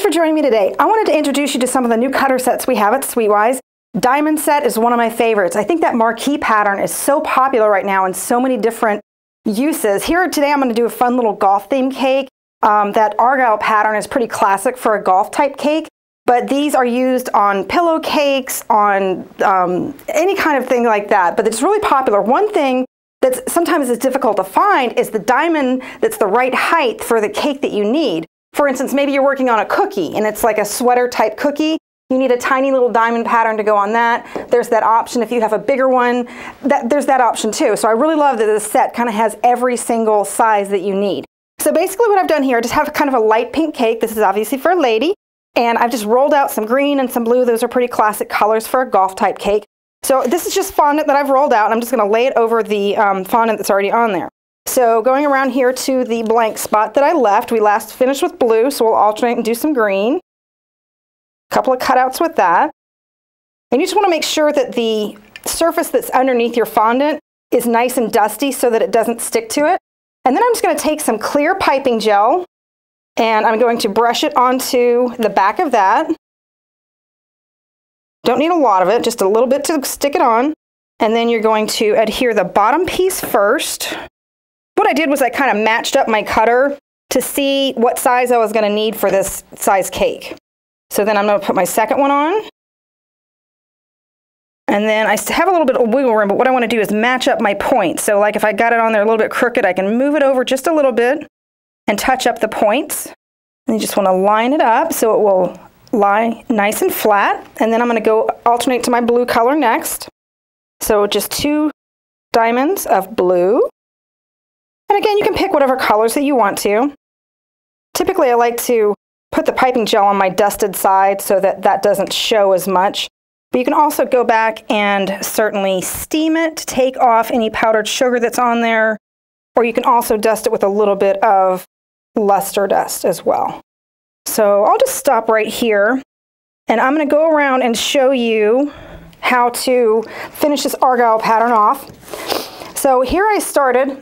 for joining me today. I wanted to introduce you to some of the new cutter sets we have at SweetWise. Diamond set is one of my favorites. I think that marquee pattern is so popular right now in so many different uses. Here today I'm going to do a fun little golf theme cake. That argyle pattern is pretty classic for a golf type cake, but these are used on pillow cakes, on any kind of thing like that, but it's really popular. One thing that sometimes is difficult to find is the diamond that's the right height for the cake that you need. For instance, maybe you're working on a cookie and it's like a sweater type cookie. You need a tiny little diamond pattern to go on that. There's that option. If you have a bigger one, there's that option too. So I really love that this set kind of has every single size that you need. So basically what I've done here, just have kind of a light pink cake. This is obviously for a lady. And I've just rolled out some green and some blue. Those are pretty classic colors for a golf type cake. So this is just fondant that I've rolled out, and I'm just going to lay it over the fondant that's already on there. So going around here to the blank spot that I left, we last finished with blue, so we'll alternate and do some green. A couple of cutouts with that. And you just want to make sure that the surface that's underneath your fondant is nice and dusty so that it doesn't stick to it. And then I'm just going to take some clear piping gel, and I'm going to brush it onto the back of that. Don't need a lot of it, just a little bit to stick it on. And then you're going to adhere the bottom piece first. What I did was I kind of matched up my cutter to see what size I was going to need for this size cake. So then I'm going to put my second one on. And then I have a little bit of wiggle room, but what I want to do is match up my points. So like if I got it on there a little bit crooked, I can move it over just a little bit and touch up the points. And you just want to line it up so it will lie nice and flat. And then I'm going to go alternate to my blue color next. So just 2 diamonds of blue. And again, you can pick whatever colors that you want to. Typically, I like to put the piping gel on my dusted side so that that doesn't show as much. But you can also go back and certainly steam it to take off any powdered sugar that's on there. Or you can also dust it with a little bit of luster dust as well. So I'll just stop right here. And I'm going to go around and show you how to finish this argyle pattern off. So here I started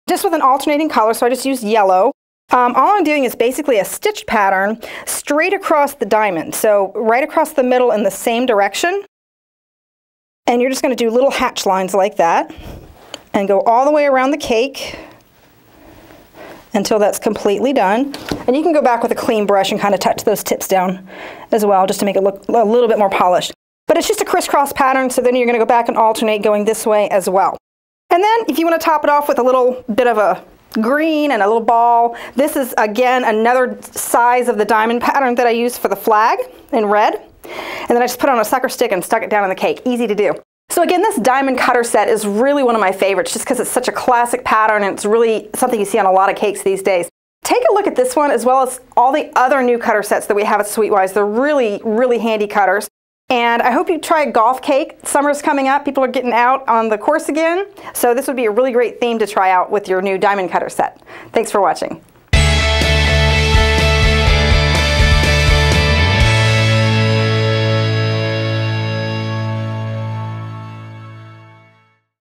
just with an alternating color, so I just used yellow. All I'm doing is basically a stitched pattern straight across the diamond, so right across the middle in the same direction. And you're just going to do little hatch lines like that and go all the way around the cake until that's completely done. And you can go back with a clean brush and kind of touch those tips down as well, just to make it look a little bit more polished. But it's just a crisscross pattern, so then you're going to go back and alternate going this way as well. And then if you want to top it off with a little bit of a green and a little ball, this is again another size of the diamond pattern that I used for the flag in red. And then I just put it on a sucker stick and stuck it down on the cake. Easy to do. So again, this diamond cutter set is really one of my favorites just because it's such a classic pattern and it's really something you see on a lot of cakes these days. Take a look at this one as well as all the other new cutter sets that we have at SweetWise. They're really, really handy cutters. And I hope you try a golf cake. Summer's coming up. People are getting out on the course again. So this would be a really great theme to try out with your new diamond cutter set. Thanks for watching.